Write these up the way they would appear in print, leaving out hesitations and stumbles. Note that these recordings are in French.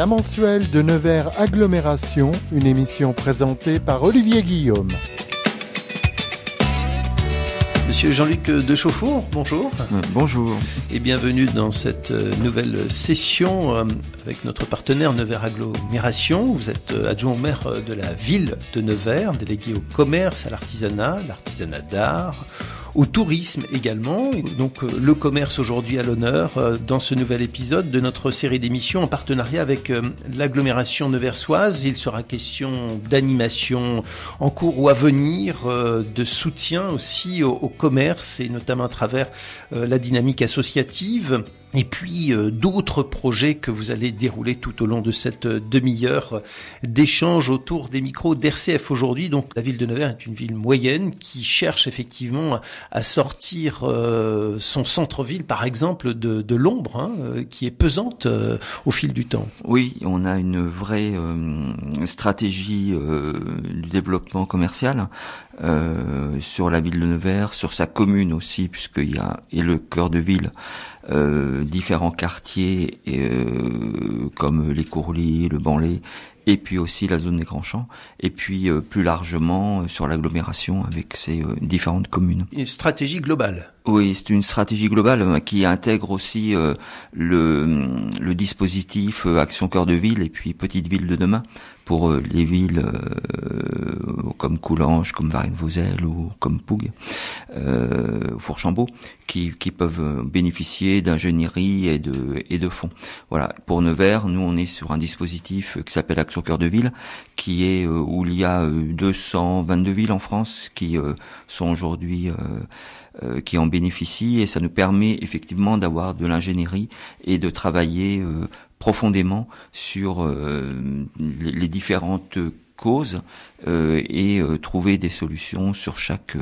La mensuelle de Nevers Agglomération, une émission présentée par Olivier Guillaume. Monsieur Jean-Luc de Chauffour, bonjour. Bonjour. Et bienvenue dans cette nouvelle session avec notre partenaire Nevers Agglomération. Vous êtes adjoint au maire de la ville de Nevers, délégué au commerce, à l'artisanat d'art, au tourisme également. Donc le commerce aujourd'hui à l'honneur dans ce nouvel épisode de notre série d'émissions en partenariat avec l'agglomération neversoise. Il sera question d'animation en cours ou à venir, de soutien aussi au commerce et notamment à travers la dynamique associative. Et puis d'autres projets que vous allez dérouler tout au long de cette demi-heure d'échange autour des micros d'RCF aujourd'hui. Donc la ville de Nevers est une ville moyenne qui cherche effectivement à sortir son centre-ville par exemple de l'ombre qui est pesante au fil du temps. Oui, on a une vraie stratégie du développement commercial sur la ville de Nevers, sur sa commune aussi, puisqu'il y a et le cœur de ville, différents quartiers comme les Courlis, le Banlay, et puis aussi la zone des Grands Champs, et puis plus largement sur l'agglomération avec ses différentes communes. Une stratégie globale. Oui, c'est une stratégie globale qui intègre aussi le dispositif Action Cœur de Ville et puis Petite Ville de demain pour les villes comme Coulanges, comme Varennes-Vauzelles ou comme Pougues, Fourchambault, qui peuvent bénéficier d'ingénierie et de fonds. Voilà. Pour Nevers, nous on est sur un dispositif qui s'appelle Action Cœur de Ville, qui est où il y a 222 villes en France qui sont aujourd'hui qui en bénéficient, et ça nous permet effectivement d'avoir de l'ingénierie et de travailler profondément sur les différentes causes et trouver des solutions sur chaque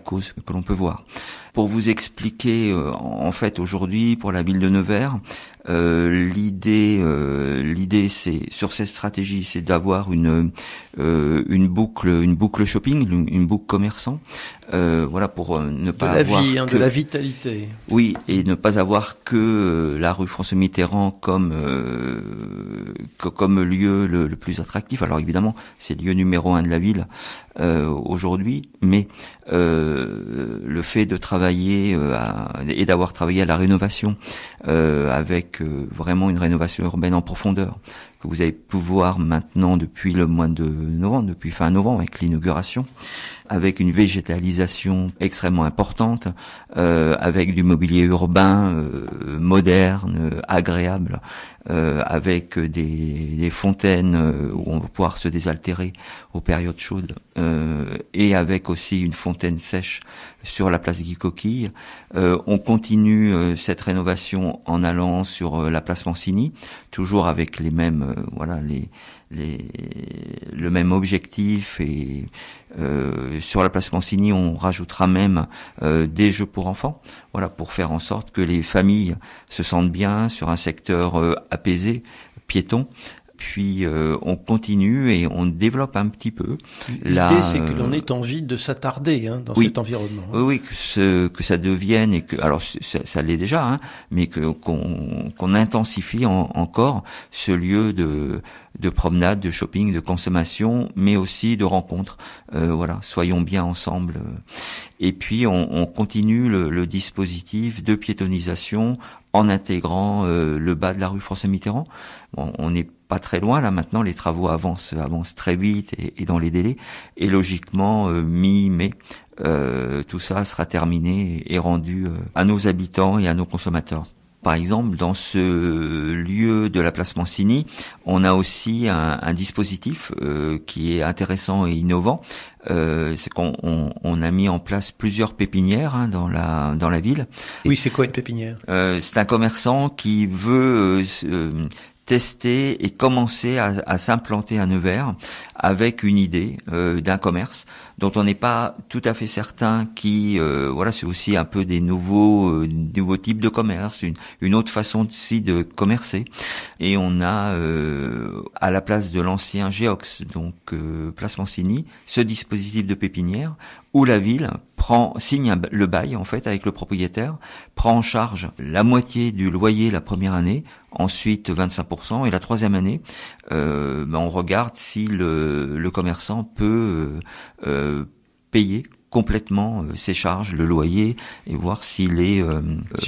cause que l'on peut voir. Pour vous expliquer, en fait, aujourd'hui, pour la ville de Nevers, l'idée, c'est sur cette stratégie, c'est d'avoir une boucle shopping, une boucle commerçant, voilà, pour ne pas avoir de la vitalité. Oui, et ne pas avoir que la rue François Mitterrand comme lieu le plus attractif. Alors évidemment, c'est le lieu numéro 1 de la ville aujourd'hui, mais le fait de travailler et d'avoir travaillé à la rénovation avec vraiment une rénovation urbaine en profondeur que vous allez pouvoir maintenant depuis le mois de novembre, depuis fin novembre avec l'inauguration, avec une végétalisation extrêmement importante, avec du mobilier urbain moderne, agréable, avec des fontaines où on va pouvoir se désaltérer aux périodes chaudes, et avec aussi une fontaine sèche sur la place Guy Coquille. On continue cette rénovation en allant sur la place Mancini, toujours avec les mêmes le même objectif, et sur la place Mancini on rajoutera même des jeux pour enfants, voilà, pour faire en sorte que les familles se sentent bien sur un secteur apaisé, piéton. Puis on continue et on développe un petit peu. L'idée, c'est que l'on ait envie de s'attarder dans cet environnement. Oui, que ça devienne, et que, alors ça l'est déjà, mais qu'on intensifie encore ce lieu de promenade, de shopping, de consommation, mais aussi de rencontres. Voilà, soyons bien ensemble. Et puis on continue le dispositif de piétonisation en intégrant le bas de la rue François Mitterrand. Bon, on n'est pas très loin là maintenant, les travaux avancent très vite et dans les délais, et logiquement mi-mai tout ça sera terminé et rendu à nos habitants et à nos consommateurs. Par exemple, dans ce lieu de la place Mancini, on a aussi un dispositif qui est intéressant et innovant. C'est qu'on a mis en place plusieurs pépinières dans la ville. Oui, c'est quoi une pépinière ? C'est un commerçant qui veut tester et commencer à s'implanter à Nevers avec une idée d'un commerce dont on n'est pas tout à fait certain voilà, c'est aussi un peu des nouveaux types de commerce, une autre façon aussi de commercer. Et on a à la place de l'ancien Géox, donc place Mancini, ce dispositif de pépinière où la ville signe le bail en fait avec le propriétaire, prend en charge la moitié du loyer la première année, ensuite 25%, et la troisième année, on regarde si le commerçant peut payer complètement ses charges, le loyer, et voir s'il est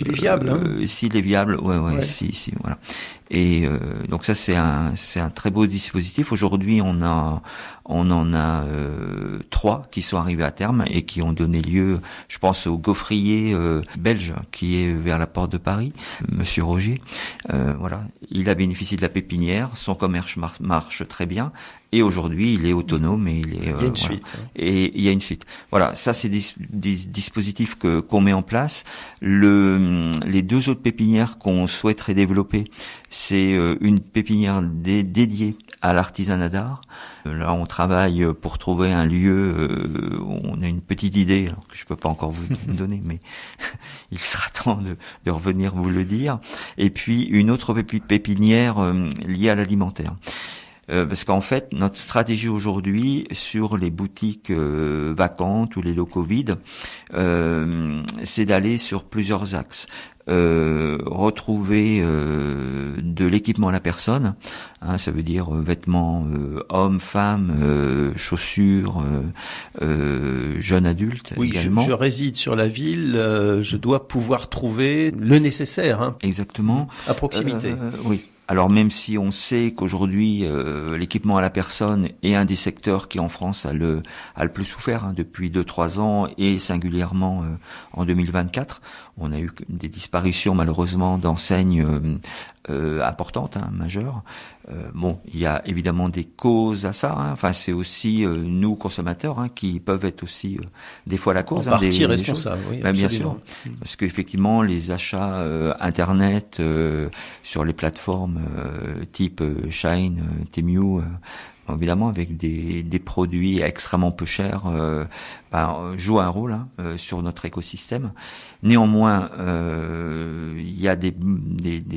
viable. S'il est viable, ouais. Si, voilà. Et donc ça c'est un très beau dispositif. Aujourd'hui on en a 3 qui sont arrivés à terme et qui ont donné lieu, je pense au gaufrier belge qui est vers la porte de Paris, Monsieur Roger. Voilà, il a bénéficié de la pépinière, son commerce marche très bien. Et aujourd'hui, il est autonome et il y a une suite. Et il y a une suite. Voilà, ça c'est des dispositifs qu'on met en place. Les 2 autres pépinières qu'on souhaiterait développer, c'est une pépinière dédiée à l'artisanat d'art. Là, on travaille pour trouver un lieu. On a une petite idée alors que je peux pas encore vous donner, mais il sera temps de revenir vous le dire. Et puis une autre pépinière liée à l'alimentaire. Parce qu'en fait, notre stratégie aujourd'hui sur les boutiques vacantes ou les locaux vides, c'est d'aller sur plusieurs axes. Retrouver de l'équipement à la personne, ça veut dire vêtements hommes, femmes, chaussures, jeunes adultes également. Je réside sur la ville, je dois pouvoir trouver le nécessaire. Exactement. À proximité. Oui. Alors même si on sait qu'aujourd'hui l'équipement à la personne est un des secteurs qui en France a le plus souffert depuis 2-3 ans et singulièrement en 2024, on a eu des disparitions malheureusement d'enseignes importantes, majeures. Il y a évidemment des causes à ça. Enfin, c'est aussi nous consommateurs qui peuvent être aussi des fois la cause. En partie responsables, oui. Bien sûr, parce qu'effectivement les achats internet sur les plateformes type Shein, Temu, évidemment avec des produits extrêmement peu chers, jouent un rôle sur notre écosystème. Néanmoins, il y a des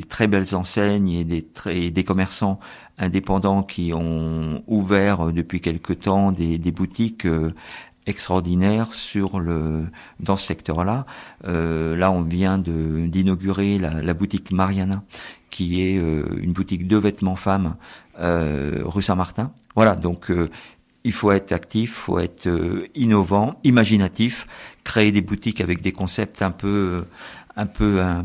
très belles enseignes et des commerçants indépendants qui ont ouvert depuis quelque temps des boutiques extraordinaire dans ce secteur-là. Là, on vient d'inaugurer la boutique Mariana, qui est une boutique de vêtements femmes rue Saint-Martin. Voilà, donc il faut être actif, faut être innovant, imaginatif, créer des boutiques avec des concepts un peu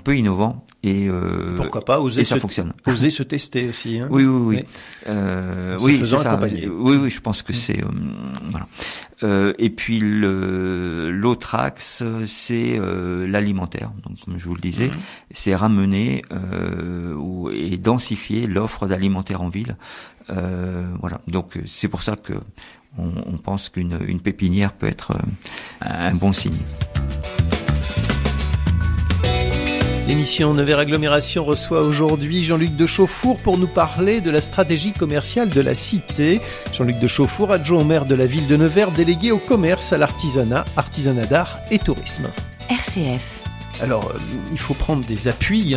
innovants. Et pourquoi pas oser se tester aussi. Oui. Oui, c'est ça. Oui, je pense que c'est voilà. Et puis l'autre axe, c'est l'alimentaire. Donc, comme je vous le disais, c'est ramener et densifier l'offre d'alimentaire en ville. Voilà. Donc c'est pour ça que on pense qu'une pépinière peut être un bon signe. L'émission Nevers Agglomération reçoit aujourd'hui Jean-Luc de Chauffour pour nous parler de la stratégie commerciale de la cité. Jean-Luc de Chauffour, adjoint au maire de la ville de Nevers, délégué au commerce, à l'artisanat, artisanat d'art et tourisme. RCF. Alors, il faut prendre des appuis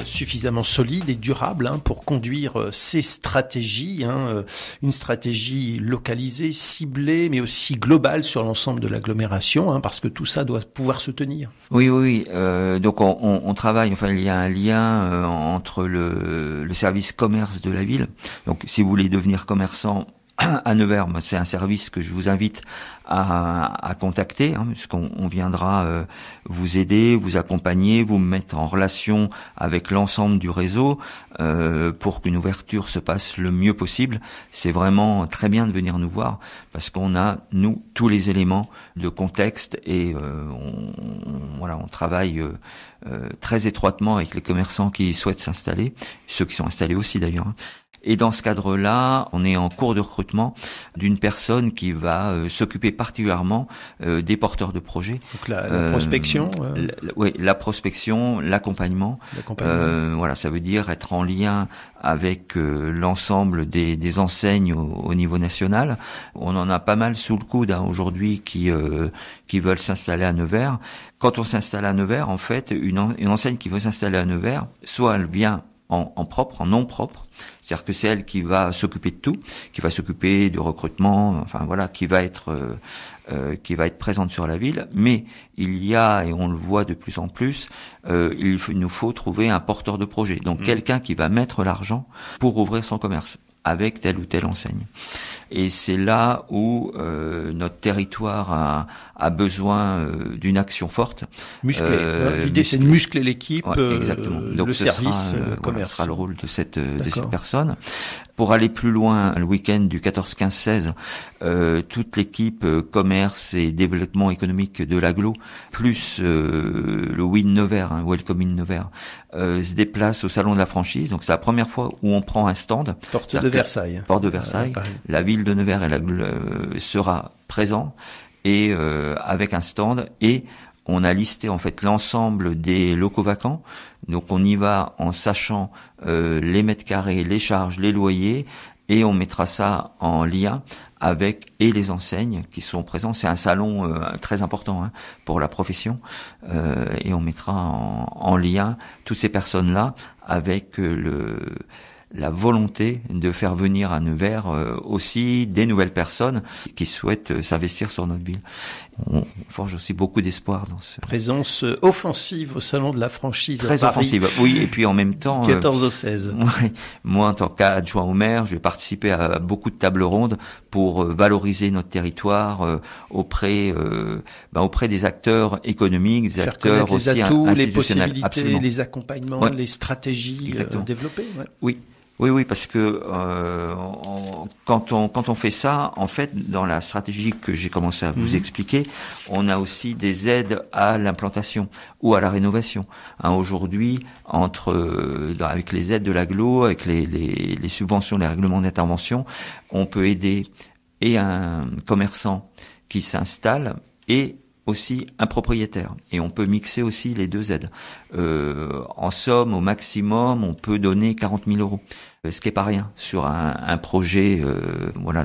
suffisamment solides et durables pour conduire ces stratégies, une stratégie localisée, ciblée, mais aussi globale sur l'ensemble de l'agglomération, parce que tout ça doit pouvoir se tenir. Oui. Donc on travaille. Enfin, il y a un lien entre le service commerce de la ville. Donc, si vous voulez devenir commerçant à Nevers, c'est un service que je vous invite à contacter, puisqu'on viendra vous aider, vous accompagner, vous mettre en relation avec l'ensemble du réseau pour qu'une ouverture se passe le mieux possible. C'est vraiment très bien de venir nous voir parce qu'on a, nous, tous les éléments de contexte et on travaille très étroitement avec les commerçants qui souhaitent s'installer, ceux qui sont installés aussi d'ailleurs. Et dans ce cadre-là, on est en cours de recrutement d'une personne qui va s'occuper particulièrement des porteurs de projets. Donc la prospection. La prospection, l'accompagnement. Voilà, ça veut dire être en lien avec l'ensemble des enseignes au niveau national. On en a pas mal sous le coude aujourd'hui qui veulent s'installer à Nevers. Quand on s'installe à Nevers, en fait, une enseigne qui veut s'installer à Nevers, soit elle vient en propre, en nom propre. C'est-à-dire que c'est elle qui va s'occuper de tout, qui va s'occuper du recrutement, enfin voilà, qui va être présente sur la ville. Mais il y a, et on le voit de plus en plus, il nous faut trouver un porteur de projet. Donc quelqu'un qui va mettre l'argent pour ouvrir son commerce avec telle ou telle enseigne. Et c'est là où notre territoire a besoin d'une action forte. Musclée. L'idée, c'est de muscler l'équipe, exactement. Donc le service, le commerce. Ce sera le rôle de cette personne. Pour aller plus loin, le week-end du 14, 15, 16, toute l'équipe commerce et développement économique de l'agglo, plus le Win Nevers, Welcome in Nevers, se déplace au salon de la franchise. Donc c'est la première fois où on prend un stand. Porte de Versailles. Porte de Versailles. La ville de Nevers sera présent et avec un stand, et on a listé en fait l'ensemble des locaux vacants. Donc on y va en sachant les mètres carrés, les charges, les loyers, et on mettra ça en lien avec et les enseignes qui sont présents. C'est un salon très important pour la profession, et on mettra en lien toutes ces personnes-là avec la volonté de faire venir à Nevers aussi des nouvelles personnes qui souhaitent s'investir sur notre ville. On forge aussi beaucoup d'espoir dans ce... Présence offensive au salon de la franchise très à Paris. Offensive, oui, et puis en même temps... 14 au 16. Moi, en tant qu'adjoint au maire, je vais participer à beaucoup de tables rondes pour valoriser notre territoire auprès des acteurs économiques, des acteurs aussi les atouts, institutionnels. Les possibilités, absolument. Les accompagnements, les stratégies développées. Ouais. Oui, parce que quand on fait ça, en fait, dans la stratégie que j'ai commencé à vous expliquer, on a aussi des aides à l'implantation ou à la rénovation. Aujourd'hui, avec les aides de l'agglo, avec les subventions, les règlements d'intervention, on peut aider et un commerçant qui s'installe et aussi un propriétaire, et on peut mixer aussi les deux aides. En somme, au maximum, on peut donner 40 000 €, ce qui est pas rien sur un projet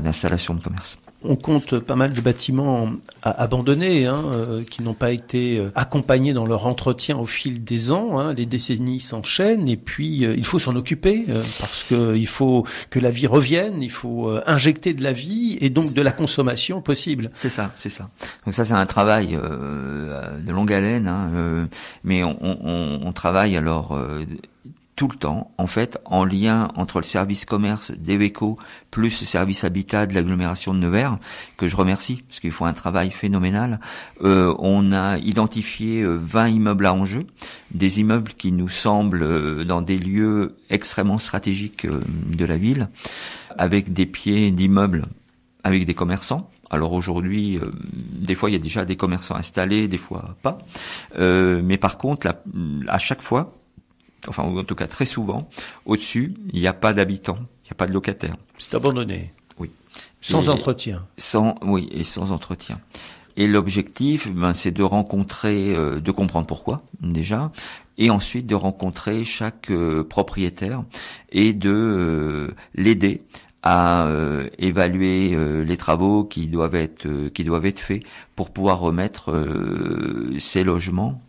d'installation de commerce. On compte pas mal de bâtiments abandonnés, qui n'ont pas été accompagnés dans leur entretien au fil des ans. Les décennies s'enchaînent, et puis il faut s'en occuper parce que il faut que la vie revienne, il faut injecter de la vie et donc de la consommation possible. C'est ça. Donc ça, c'est un travail de longue haleine, mais on travaille alors tout le temps, en fait, en lien entre le service commerce d'Eveco plus le service habitat de l'agglomération de Nevers, que je remercie, parce qu'ils font un travail phénoménal. On a identifié 20 immeubles à enjeu, des immeubles qui nous semblent dans des lieux extrêmement stratégiques de la ville, avec des pieds d'immeubles avec des commerçants. Alors aujourd'hui, des fois il y a déjà des commerçants installés, des fois pas. Mais par contre, à chaque fois, enfin en tout cas très souvent, au-dessus, il n'y a pas d'habitants, il n'y a pas de locataires. C'est abandonné. Oui. Sans entretien. Sans entretien. Et l'objectif, c'est de rencontrer, de comprendre pourquoi déjà, et ensuite de rencontrer chaque propriétaire et de l'aider à évaluer les travaux qui doivent être faits pour pouvoir remettre ces logements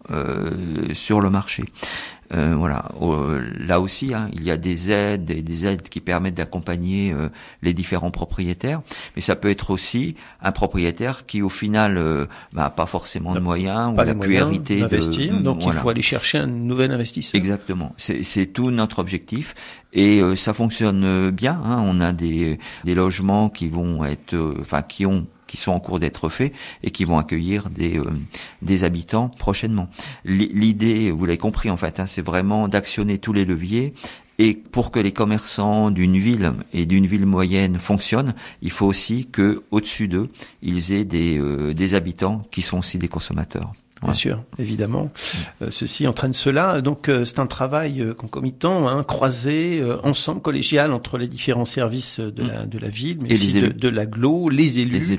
sur le marché. Là aussi, il y a des aides qui permettent d'accompagner les différents propriétaires, mais ça peut être aussi un propriétaire qui au final pas forcément de moyens, ou a pu hériter d'investir, donc il faut aller chercher un nouvel investisseur. Exactement, c'est tout notre objectif, et ça fonctionne bien. On a des logements qui vont être, qui sont en cours d'être faits et qui vont accueillir des habitants prochainement. L'idée, vous l'avez compris en fait, c'est vraiment d'actionner tous les leviers, et pour que les commerçants d'une ville et d'une ville moyenne fonctionnent, il faut aussi que au-dessus d'eux, ils aient des habitants qui sont aussi des consommateurs. Bien sûr, évidemment. Ceci entraîne cela. Donc, c'est un travail concomitant, croisé, ensemble, collégial, entre les différents services de la ville, mais aussi de l'agglo, les élus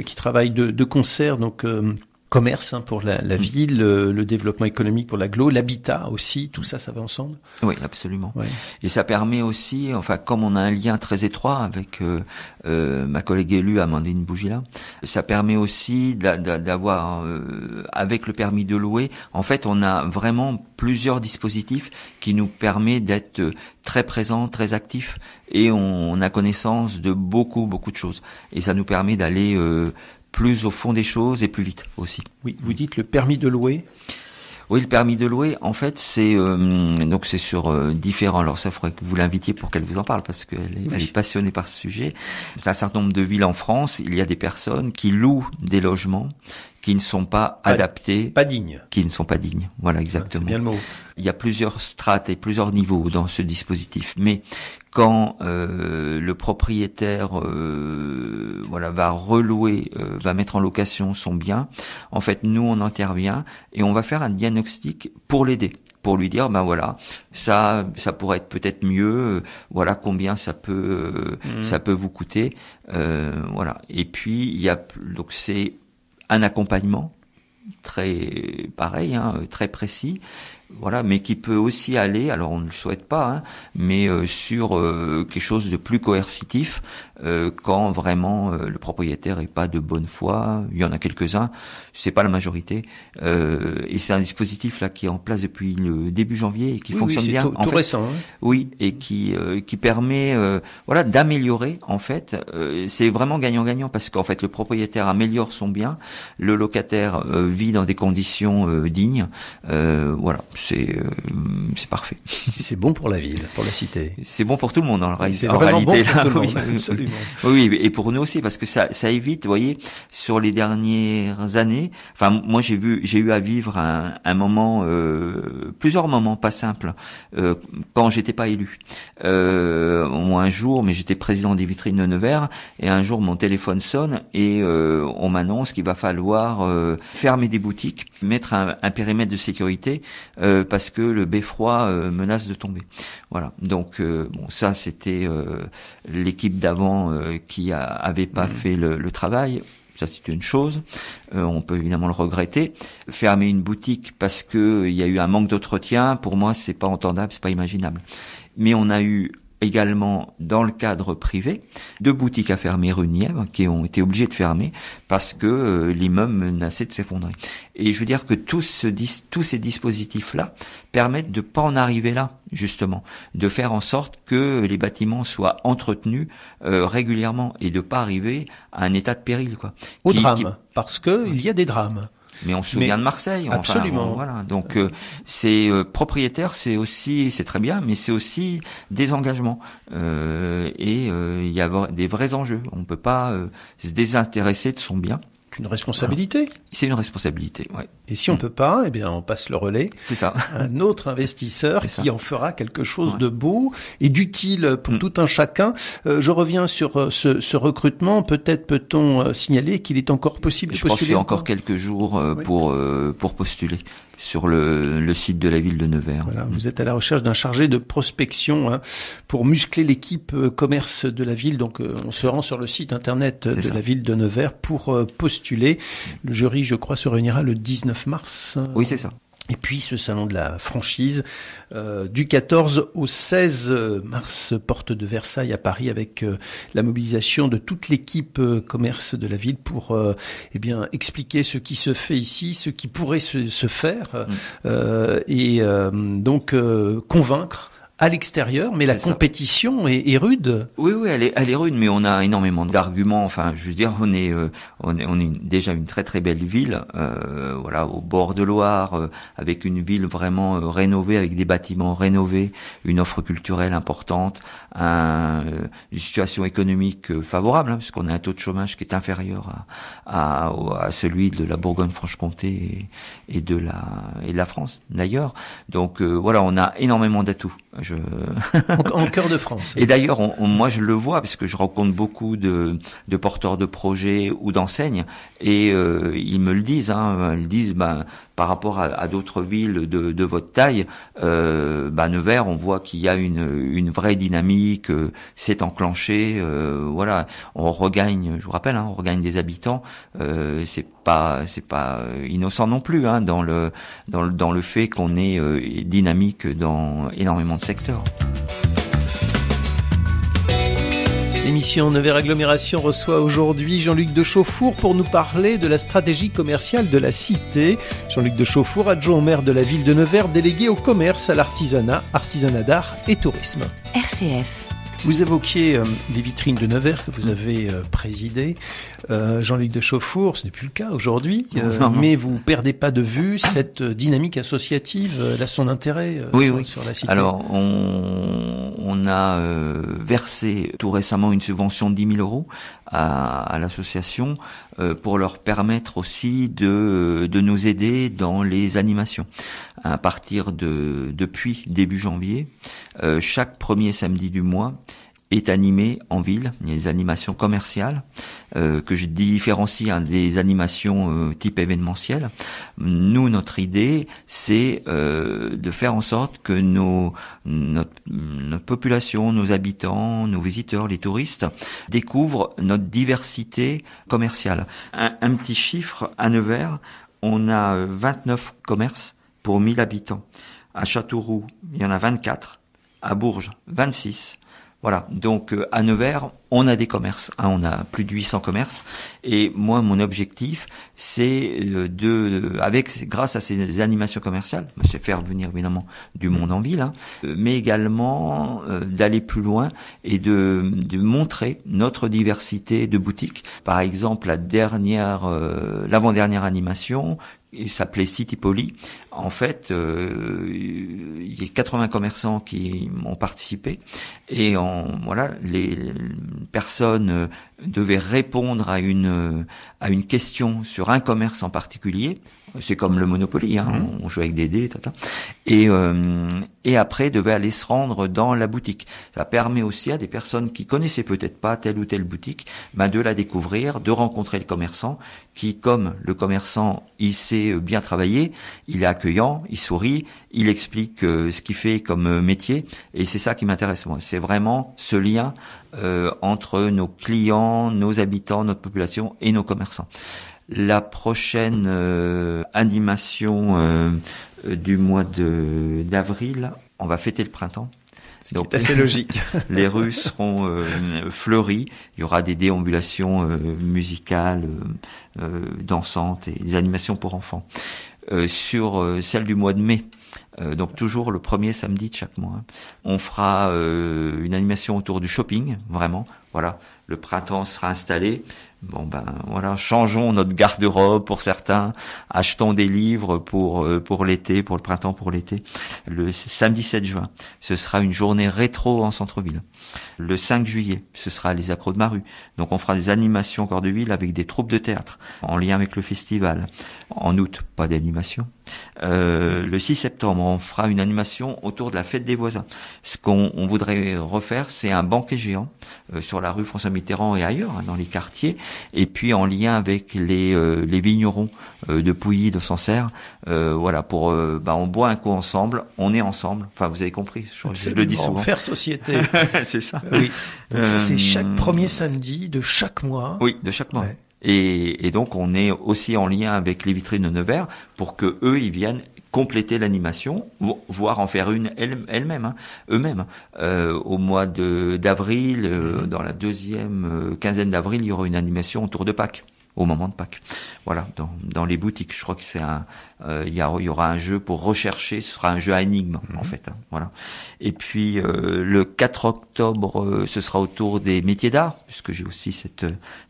qui travaillent de concert. Donc, commerce pour la ville, le développement économique pour l'agglo, l'habitat aussi, tout ça va ensemble. Oui, absolument. Ouais. Et ça permet aussi, enfin, comme on a un lien très étroit avec ma collègue élue Amandine Bougila, ça permet aussi d'avoir, avec le permis de louer, en fait, on a vraiment plusieurs dispositifs qui nous permettent d'être très présents, très actifs, et on a connaissance de beaucoup de choses. Et ça nous permet d'aller plus au fond des choses et plus vite aussi. Oui, vous dites le permis de louer. Oui, le permis de louer, en fait, c'est donc c'est sur différents. Alors ça, faudrait que vous l'invitiez pour qu'elle vous en parle parce qu'elle est passionnée par ce sujet. C'est un certain nombre de villes en France. Il y a des personnes qui louent des logements qui ne sont pas adaptés, pas dignes, qui ne sont pas dignes. Voilà, exactement. C'est bien le mot. Il y a plusieurs strates et plusieurs niveaux dans ce dispositif, mais quand le propriétaire va relouer, va mettre en location son bien, en fait nous on intervient et on va faire un diagnostic pour l'aider, pour lui dire ça pourrait être peut-être mieux, voilà combien ça peut vous coûter, voilà. Et puis il y a donc c'est un accompagnement très pareil, très précis. Voilà, mais qui peut aussi aller, alors on ne le souhaite pas, mais sur quelque chose de plus coercitif, quand vraiment le propriétaire est pas de bonne foi. Il y en a quelques-uns, c'est pas la majorité, et c'est un dispositif là qui est en place depuis le début janvier et qui fonctionne bien. Tout récent. Oui, et qui permet d'améliorer en fait. C'est vraiment gagnant-gagnant parce qu'en fait le propriétaire améliore son bien, le locataire vit dans des conditions dignes. Voilà. C'est parfait. C'est bon pour la ville, pour la cité. C'est bon pour tout le monde en réalité. C'est vraiment bon pour tout le monde, absolument. Oui, et pour nous aussi parce que ça évite, vous voyez, sur les dernières années. Enfin, moi j'ai eu à vivre un moment, plusieurs moments pas simples quand j'étais pas élu. Moi un jour, mais j'étais président des vitrines de Nevers, et un jour mon téléphone sonne et on m'annonce qu'il va falloir fermer des boutiques, mettre un périmètre de sécurité. Parce que le beffroi menace de tomber. Voilà. Donc ça c'était l'équipe d'avant qui avait pas fait le travail. Ça c'est une chose. On peut évidemment le regretter. Fermer une boutique parce que il y a eu un manque d'entretien, pour moi c'est pas entendable, c'est pas imaginable. Mais on a eu également dans le cadre privé 2 boutiques à fermer rue Nièvre qui ont été obligées de fermer parce que l'immeuble menaçait de s'effondrer. Et je veux dire que tous ces dispositifs-là permettent de pas en arriver là, justement, de faire en sorte que les bâtiments soient entretenus régulièrement et de pas arriver à un état de péril, quoi. Au drame, parce que il y a des drames. Mais on se souvient de Marseille. Absolument. Voilà. Donc c'est propriétaire, c'est très bien, mais c'est aussi des engagements et il y a des vrais enjeux. On peut pas se désintéresser de son bien. C'est une responsabilité. Voilà. C'est une responsabilité, ouais. Et si on peut pas, eh bien on passe le relais. C'est ça. Un autre investisseur qui en fera quelque chose de beau et d'utile pour tout un chacun. Je reviens sur ce recrutement. Peut-être peut-on signaler qu'il est encore possible de postuler. Je pense qu'il y a encore quelques jours pour postuler sur le site de la ville de Nevers. Voilà, vous êtes à la recherche d'un chargé de prospection pour muscler l'équipe commerce de la ville. Donc on se rend sur le site internet de la ville de Nevers pour postuler. Le jury, je crois, se réunira le 19 mars. Oui, c'est ça. Et puis ce salon de la franchise du 14 au 16 mars, porte de Versailles à Paris, avec la mobilisation de toute l'équipe commerce de la ville pour expliquer ce qui se fait ici, ce qui pourrait se faire et donc convaincre à l'extérieur, mais la compétition est rude. Oui, elle est rude, mais on a énormément d'arguments. Enfin, je veux dire, on est déjà une très très belle ville, au bord de Loire, avec une ville vraiment rénovée, avec des bâtiments rénovés, une offre culturelle importante, une situation économique favorable, puisqu'on a un taux de chômage qui est inférieur à celui de la Bourgogne-Franche-Comté et de la France d'ailleurs. Donc on a énormément d'atouts. En cœur de France. Et d'ailleurs, moi je le vois parce que je rencontre beaucoup de porteurs de projets ou d'enseignes et ils me le disent. Ils disent, par rapport à d'autres villes de votre taille, Nevers, on voit qu'il y a une vraie dynamique, c'est enclenché. Voilà, on regagne. Je vous rappelle, on regagne des habitants. C'est pas innocent non plus dans le fait qu'on est dynamique dans énormément de secteurs. L'émission Nevers Agglomération reçoit aujourd'hui Jean-Luc de Chauffour pour nous parler de la stratégie commerciale de la cité. Jean-Luc de Chauffour, adjoint au maire de la ville de Nevers, délégué au commerce, à l'artisanat, artisanat d'art et tourisme. RCF. Vous évoquiez les vitrines de Nevers que vous avez présidées. Jean-Luc de Chauffour, ce n'est plus le cas aujourd'hui, mais vous perdez pas de vue cette dynamique associative, elle a son intérêt sur la cité. Alors, on a versé tout récemment une subvention de 10 000 euros à l'association pour leur permettre aussi de nous aider dans les animations. À partir depuis début janvier, chaque premier samedi du mois est animé en ville. Il y a des animations commerciales que je différencie des animations type événementiel. Nous, notre idée, c'est de faire en sorte que notre population, nos habitants, nos visiteurs, les touristes, découvrent notre diversité commerciale. Un petit chiffre, à Nevers, on a 29 commerces pour 1000 habitants. À Châteauroux, il y en a 24. À Bourges, 26. Voilà, donc à Nevers, on a des commerces, on a plus de 800 commerces, et moi mon objectif c'est grâce à ces animations commerciales, c'est faire venir évidemment du monde en ville, mais également d'aller plus loin et de montrer notre diversité de boutiques. Par exemple, l'avant-dernière animation, il s'appelait City Poly. En fait, il y a 80 commerçants qui ont participé et les personnes devaient répondre à une question sur un commerce en particulier. C'est comme le Monopoly, on joue avec des dés, et après devaient aller se rendre dans la boutique. Ça permet aussi à des personnes qui connaissaient peut-être pas telle ou telle boutique, de la découvrir, de rencontrer le commerçant, qui, comme le commerçant, il sait bien travailler, il est accueillant, il sourit, il explique ce qu'il fait comme métier, et c'est ça qui m'intéresse moi. C'est vraiment ce lien entre nos clients, nos habitants, notre population et nos commerçants. La prochaine animation du mois d'avril, on va fêter le printemps. Donc, assez logique. Les rues seront fleuries. Il y aura des déambulations musicales, dansantes et des animations pour enfants. Sur celle du mois de mai, donc toujours le premier samedi de chaque mois, on fera une animation autour du shopping, vraiment. Voilà, le printemps sera installé. Changeons notre garde-robe pour certains, achetons des livres pour l'été, pour le printemps, pour l'été. Le samedi 7 juin, ce sera une journée rétro en centre-ville. Le 5 juillet, ce sera les accros de ma rue. Donc on fera des animations au cœur de ville avec des troupes de théâtre en lien avec le festival. En août, pas d'animation. Le 6 septembre, on fera une animation autour de la fête des voisins. Ce qu'on voudrait refaire, c'est un banquet géant sur la rue François Mitterrand et ailleurs, dans les quartiers, et puis en lien avec les vignerons de Pouilly, de Sancerre, on boit un coup ensemble, on est ensemble. Enfin, vous avez compris, je le dis souvent. Faire société. C'est ça. Oui. Donc ça, c'est chaque premier samedi de chaque mois. Oui, de chaque mois. Ouais. Et donc on est aussi en lien avec les vitrines de Nevers pour que eux ils viennent compléter l'animation, voire en faire une eux-mêmes. Au mois d'avril, dans la deuxième quinzaine d'avril, il y aura une animation autour de Pâques, au moment de Pâques. Voilà, dans les boutiques. Je crois que c'est il y aura un jeu pour rechercher, ce sera un jeu à énigmes, en fait. Voilà. Et puis, le 4 octobre, ce sera autour des métiers d'art, puisque j'ai aussi cette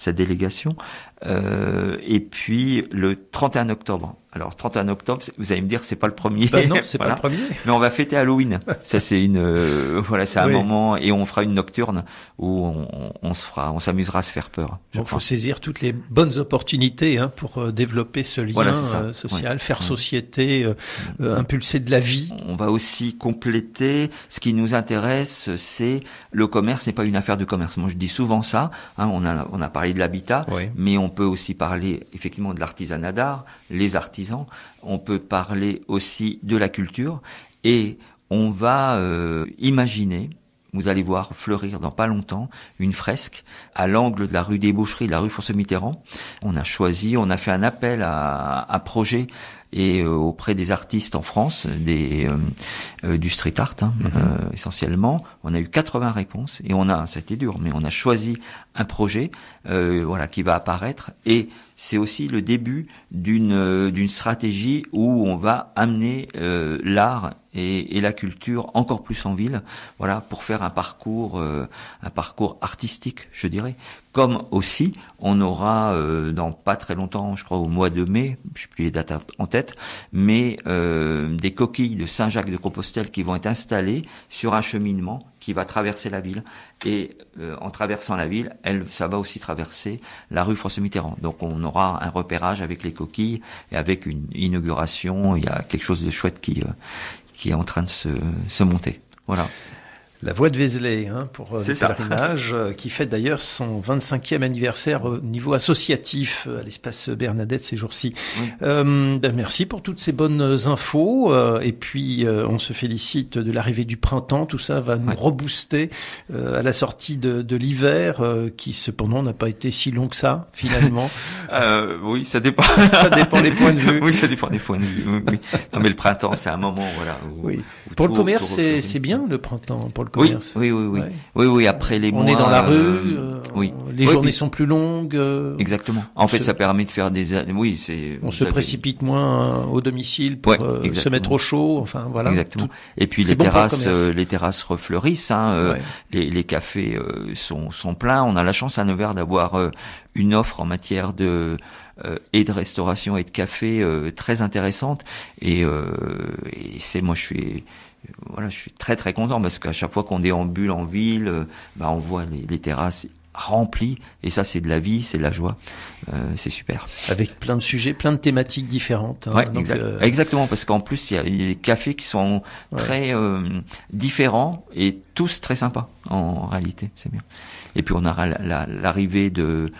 délégation. Et puis le 31 octobre. Alors 31 octobre, vous allez me dire c'est pas le premier. Bah non, c'est pas le premier. Mais on va fêter Halloween. Ça c'est c'est un moment, et on fera une nocturne où on s'amusera à se faire peur. Il faut saisir toutes les bonnes opportunités pour développer ce lien social, faire société, impulser de la vie. On va aussi compléter. Ce qui nous intéresse, c'est le commerce n'est pas une affaire de commerce. Moi je dis souvent ça. On a parlé de l'habitat, mais on peut aussi parler effectivement de l'artisanat d'art, les artisans. On peut parler aussi de la culture, et on va imaginer, vous allez voir fleurir dans pas longtemps, une fresque à l'angle de la rue des Boucheries, de la rue François Mitterrand. On a fait un appel à projets et auprès des artistes en France, du street art essentiellement. On a eu 80 réponses et c'était dur, mais on a choisi un projet qui va apparaître, et c'est aussi le début d'une stratégie où on va amener l'art et la culture encore plus en ville, pour faire un parcours artistique, je dirais. Comme aussi, on aura dans pas très longtemps, je crois au mois de mai, je sais plus les dates en tête, mais des coquilles de Saint-Jacques-de-Compostelle qui vont être installées sur un cheminement qui va traverser la ville, et en traversant la ville, ça va aussi traverser la rue François Mitterrand. Donc on aura un repérage avec les coquilles, et avec une inauguration. Il y a quelque chose de chouette qui est en train de se monter. Voilà. La Voie de Vézelay, pour le pèlerinage, qui fête d'ailleurs son 25e anniversaire au niveau associatif à l'espace Bernadette ces jours-ci. Merci pour toutes ces bonnes infos, et puis on se félicite de l'arrivée du printemps. Tout ça va nous rebooster à la sortie de l'hiver, qui cependant n'a pas été si long que ça finalement. Oui, ça dépend. Ça dépend des points de vue. Oui, ça dépend des points de vue. Oui. Non, mais le printemps, c'est un moment, où pour le commerce, c'est bien le printemps. Pour le commerce. Oui. Après les mois. On est dans la rue. Les journées sont plus longues. Exactement. En fait, ça permet de faire on se précipite moins au domicile pour se mettre au chaud. Enfin, voilà. Exactement. Et puis les terrasses refleurissent. Les cafés sont pleins. On a la chance à Nevers d'avoir une offre en matière et de restauration et de café très intéressante. Et moi je suis très très content, parce qu'à chaque fois qu'on déambule en ville, on voit les terrasses remplies, et ça c'est de la vie, c'est de la joie, c'est super. Avec plein de sujets, plein de thématiques différentes. Exactement, parce qu'en plus il y a des cafés qui sont très différents, et tous très sympas en réalité, c'est bien. Et puis on aura l'arrivée de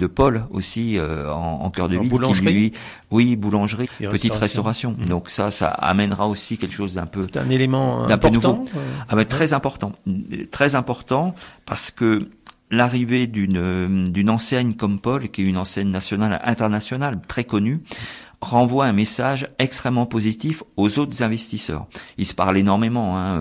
Paul aussi en cœur de ville, boulangerie. Boulangerie, petite restauration. Donc ça amènera aussi quelque chose d'un peu. C'est un élément important. Très important, parce que l'arrivée d'une enseigne comme Paul, qui est une enseigne internationale très connue, renvoie un message extrêmement positif aux autres investisseurs. Ils se parlent énormément,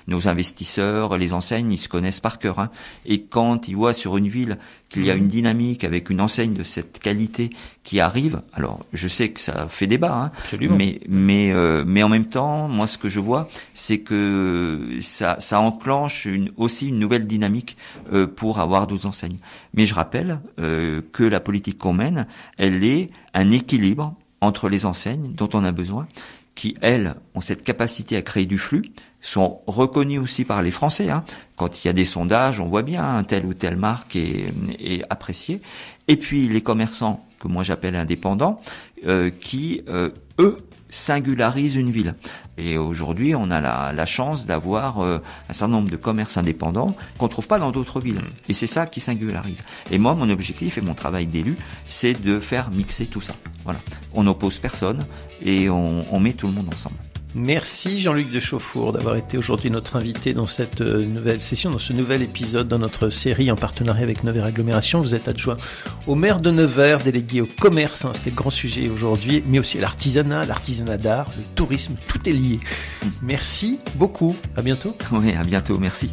nos investisseurs, les enseignes, ils se connaissent par cœur. Et quand ils voient sur une ville qu'il y a une dynamique avec une enseigne de cette qualité qui arrive, alors je sais que ça fait débat, mais en même temps, moi ce que je vois, c'est que ça enclenche aussi une nouvelle dynamique pour avoir d'autres enseignes. Mais je rappelle que la politique qu'on mène, elle est un équilibre entre les enseignes dont on a besoin, qui, elles, ont cette capacité à créer du flux, sont reconnues aussi par les Français. Quand il y a des sondages, on voit bien telle ou telle marque est appréciée. Et puis les commerçants, que moi j'appelle indépendants, qui, eux, singularisent une ville. Et aujourd'hui, on a la chance d'avoir un certain nombre de commerces indépendants qu'on trouve pas dans d'autres villes. Et c'est ça qui singularise. Et moi, mon objectif et mon travail d'élu, c'est de faire mixer tout ça. Voilà. On n'oppose personne, et on met tout le monde ensemble. Merci Jean-Luc de Chauffour d'avoir été aujourd'hui notre invité dans cette nouvelle session, dans ce nouvel épisode dans notre série en partenariat avec Nevers Agglomération. Vous êtes adjoint au maire de Nevers, délégué au commerce, c'était le grand sujet aujourd'hui, mais aussi à l'artisanat d'art, le tourisme, tout est lié. Merci beaucoup, à bientôt. Oui, à bientôt, merci.